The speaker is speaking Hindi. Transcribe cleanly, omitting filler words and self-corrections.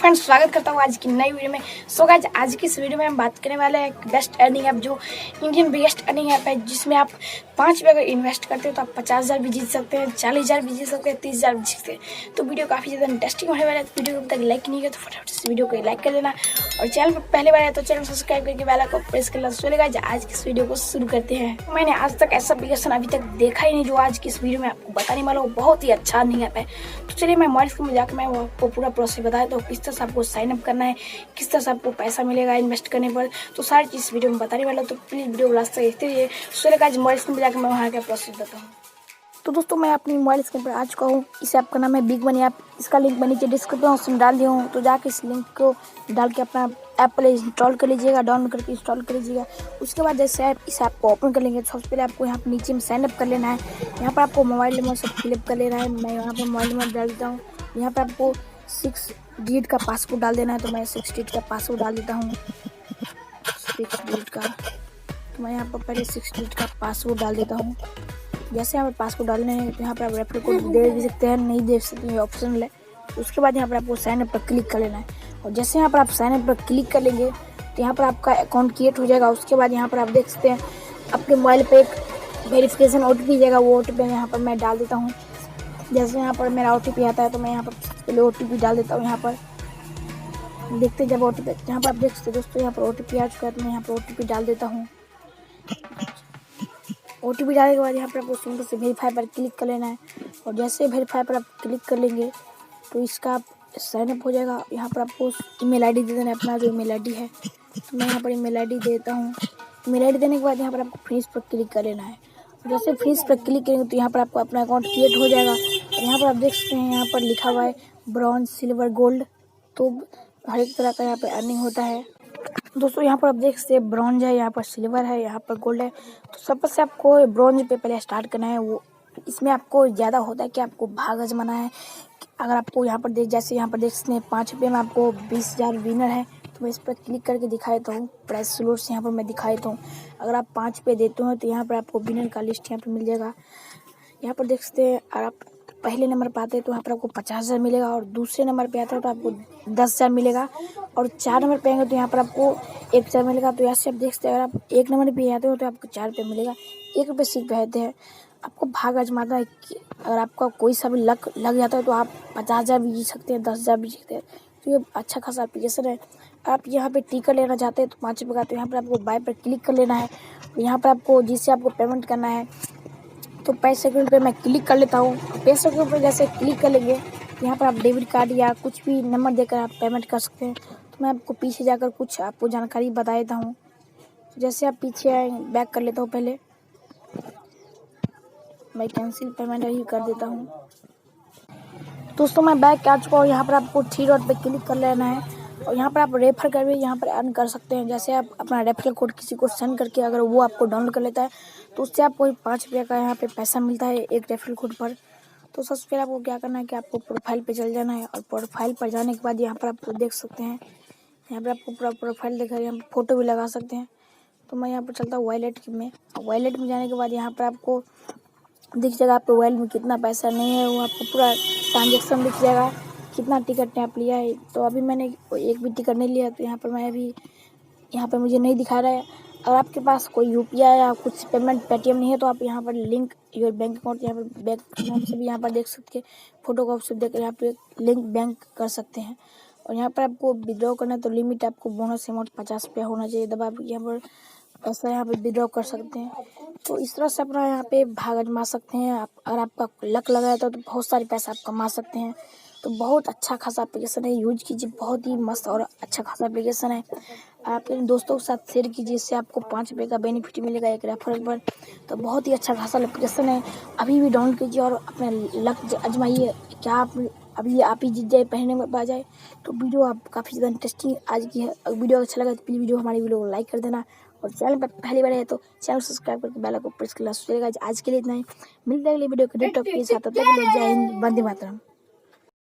फ्रेंड्स, स्वागत करता हूँ आज की नई वीडियो में। सो गाइस, आज की इस वीडियो में हम बात करने वाले हैं एक बेस्ट अर्निंग ऐप जो इंडियन बिगेस्ट अर्निंग ऐप है, जिसमें आप 5 रुपये अगर इन्वेस्ट करते हो तो आप 50,000 भी जीत सकते हैं, 40,000 भी जीत सकते हैं, 30,000 भी जीत सकते हैं। तो वीडियो काफ़ी ज़्यादा इंटरेस्टिंग होने वाला है। वीडियो को अब तक लाइक नहीं किया तो फटाफट इस वीडियो को लाइक कर देना, और चैनल पर पहले बार है तो चैनल सब्सक्राइब करके बेल आइकन को प्रेस कर लेना। चलिए गाइस, आज की इस वीडियो को शुरू करते हैं। मैंने आज तक ऐसा एप्लीकेशन अभी तक देखा ही नहीं जो आज की इस वीडियो में आपको बताने वाला हूँ। बहुत ही अच्छा अर्निंग ऐप है। तो चलिए मैं मोबाइल स्क्रीन में जाकर मैं आपको पूरा प्रोसेस बताया तो किस तरह से आपको साइन अप करना है, किस तरह से आपको पैसा मिलेगा इन्वेस्ट करने पर, तो सारी चीज़ वीडियो में बताने वाला हूँ। तो प्लीज़ वीडियो लास्ट तक देखते रहिए। चलिए गाइस, मोबाइल स्क्रीन पर जाकर मैं वहाँ का प्रोसेस बताता हूँ। तो दोस्तों, मैं अपनी मोबाइल स्क्रीन पर आ चुका हूँ। इस ऐप का नाम है बिग मनी ऐप। इसका लिंक मैं नीचे डिस्क्रिप्शन बॉक्स में डाल दिया हूँ, तो जाकर इस लिंक को डाल के अपना ऐप पहले इंस्टॉल कर लीजिएगा, डाउनलोड करके इंस्टॉल कर लीजिएगा। उसके बाद जैसे आप इस ऐप को ओपन कर लेंगे तो सबसे पहले आपको यहाँ पर नीचे में साइन अप कर लेना है। यहाँ पर आपको मोबाइल नंबर सब फिलअप कर लेना है। मैं यहाँ पर मोबाइल नंबर डाल देता हूँ। यहाँ पर आपको 6 डिजिट का पासवर्ड डाल देना है, तो मैं 6 डिजिट का पासवर्ड डाल देता हूँ। 6 डिजिट का, तो मैं यहाँ पर पहले 6 डिजिट का पासवर्ड डाल देता हूँ। जैसे यहाँ पर पासवर्ड डालने हैं तो यहाँ पर आप रेफरल कोड दे भी सकते हैं, नहीं दे सकते हैं, ऑप्शनल है। उसके बाद यहाँ पर आपको साइन अप पर क्लिक कर लेना है, और जैसे यहाँ पर आप साइन अप पर क्लिक कर लेंगे तो यहाँ पर आपका अकाउंट क्रिएट हो जाएगा। उसके बाद यहाँ पर आप देख सकते हैं आपके मोबाइल पे एक वेरिफिकेशन OTP जाएगा, वो OTP यहाँ पर मैं डाल देता हूँ। जैसे यहाँ पर मेरा OTP आता है तो मैं यहाँ पर पहले OTP डाल देता हूँ। यहाँ पर देखते जब OTP यहाँ पर आप देख सकते दोस्तों, यहाँ पर OTP आ चुका है तो मैं यहाँ पर OTP डाल देता हूँ। OTP डालने के बाद यहाँ पर आपको सिंपल से वेरीफाई पर क्लिक कर लेना है, और जैसे वेरीफाई पर आप क्लिक कर लेंगे तो इसका आप साइन अप हो जाएगा। यहाँ पर आपको ईमेल आईडी दे देना है, अपना जो ईमेल आईडी है, तो मैं यहाँ पर ईमेल आईडी देता हूँ। ईमेल आईडी देने के बाद यहाँ पर आपको फिनिश पर क्लिक कर लेना है। जैसे फिनिश पर क्लिक करेंगे तो यहाँ पर आपको अपना अकाउंट क्रिएट हो जाएगा। और यहाँ पर आप देख सकते हैं यहाँ पर लिखा हुआ है ब्रॉन्ज, सिल्वर, गोल्ड, तो हर एक तरह का यहाँ पर अर्निंग होता है। दोस्तों यहाँ पर आप देख सकते हैं ब्रॉन्ज है, यहाँ पर सिल्वर है, यहाँ पर गोल्ड है। तो सबसे आपको ब्रॉन्ज पे पहले स्टार्ट करना है। वो इसमें आपको ज़्यादा होता है कि आपको भाग आजमाना है। अगर आपको यहाँ पर जैसे यहाँ पर देख सकते हैं 5 रुपये में आपको 20,000 विनर है, तो मैं इस पर क्लिक करके दिखा देता हूँ। प्राइस स्लोट्स यहाँ पर मैं दिखा देता हूँ। अगर आप 5 रुपये देते हो तो यहाँ पर आपको विनर का लिस्ट यहाँ पर मिल जाएगा। यहाँ पर देख सकते हैं अगर आप पहले नंबर पर आते हैं तो यहाँ पर आपको 50,000 मिलेगा, और दूसरे नंबर पे आता है तो आपको 10,000 मिलेगा, और 4 नंबर पे आएंगे तो यहाँ पर आपको 1,000 मिलेगा। तो ऐसे आप देख सकते हैं अगर आप 1 नंबर पे आते हो तो आपको 4 रुपये मिलेगा। 1 रुपये सीख रहते हैं। आपको भाग आजमाना है कि अगर आपका कोई सा भी लक लग जाता है तो आप 50,000 भी जीत सकते हैं, 10,000 भी जीत सकते हैं। तो ये अच्छा खासा एप्लीकेशन है। आप यहाँ पे टिकट लेना चाहते हैं तो 5 रुपये का, तो यहाँ पर आपको बाय पर क्लिक कर लेना है। यहाँ पर आपको जिससे आपको पेमेंट करना है तो पैसे के ऊपर मैं क्लिक कर लेता हूँ। पैसों के ऊपर जैसे क्लिक कर लेंगे यहाँ पर आप डेबिट कार्ड या कुछ भी नंबर देकर आप पेमेंट कर सकते हैं। तो मैं आपको पीछे जाकर कुछ आपको जानकारी बता देता हूँ। जैसे आप पीछे आए, बैक कर लेता हूँ, पहले मैं कैंसिल पेमेंट ही कर देता हूँ। दोस्तों मैं बैक आ चुका हूँ। यहाँ पर आपको 3 डॉट पे क्लिक कर लेना है, और यहाँ पर आप रेफर कर भी यहाँ पर अर्न कर सकते हैं। जैसे आप अपना रेफरल कोड किसी को सेंड करके अगर वो आपको डाउनलोड कर लेता है तो उससे आपको 5 रुपये का यहाँ पे पैसा मिलता है एक रेफरल कोड पर। तो सबसे पहले आपको क्या करना है कि आपको प्रोफाइल पे चल जाना है, और प्रोफाइल पर जाने के बाद यहाँ पर आपको देख सकते हैं, यहाँ पर आपको पूरा प्रोफाइल देखा, यहाँ पर फोटो भी लगा सकते हैं। तो मैं यहाँ पर चलता हूँ वॉलेट में। वॉलेट में जाने के बाद यहाँ पर आपको दिख जाएगा आपके वॉलेट में कितना पैसा नहीं है, वो आपको पूरा ट्रांजेक्शन दिख जाएगा, कितना टिकट ने आप लिया है। तो अभी मैंने एक भी टिकट नहीं लिया, तो यहाँ पर मैं अभी यहाँ पर मुझे नहीं दिखा रहा है। अगर आपके पास कोई UPI या कुछ पेमेंट पेटीएम नहीं है तो आप यहाँ पर लिंक योर बैंक अकाउंट, यहाँ पर बैंक अकाउंट से भी यहाँ पर देख सकते हैं, फोटो का ऑप्शन देकर यहाँ पर लिंक बैंक कर सकते हैं। और यहाँ पर आपको विड्रॉ करना है तो लिमिट आपको बोनस अमाउंट 50 रुपया होना चाहिए, तब आप यहाँ पर पैसा यहाँ पे विड्रॉ कर सकते हैं। तो इस तरह से अपना यहाँ पे भाग आजमा सकते हैं आप। अगर आपका लक लगा है तो बहुत सारे पैसा आप कमा सकते हैं। तो बहुत अच्छा खासा एप्लीकेशन है, यूज कीजिए। बहुत ही मस्त और अच्छा खासा एप्लीकेशन है। आप अपने दोस्तों के साथ शेयर कीजिए, इससे आपको 5 रुपये का बेनिफिट मिलेगा एक रेफरल पर। तो बहुत ही अच्छा खासा एप्लीकेशन है, अभी भी डाउनलोड कीजिए और अपने लक आजमाइए। क्या आप अभी आप ही जीत जाए, पहनने में आ जाए। तो वीडियो आप काफ़ी ज़्यादा इंटरेस्टिंग आज की है। वीडियो अच्छा लगा तो प्लीज़ हमारी वीडियो को लाइक कर देना, और चैनल पर पहली बार है तो चैनल सब्सक्राइब करके बेल आइकन को प्रेस करना। आज के लिए इतना ही, मिलते हैं अगली वीडियो के डेट टॉप के साथ। तब तक के लिए जय हिंद, वंदे मातरम।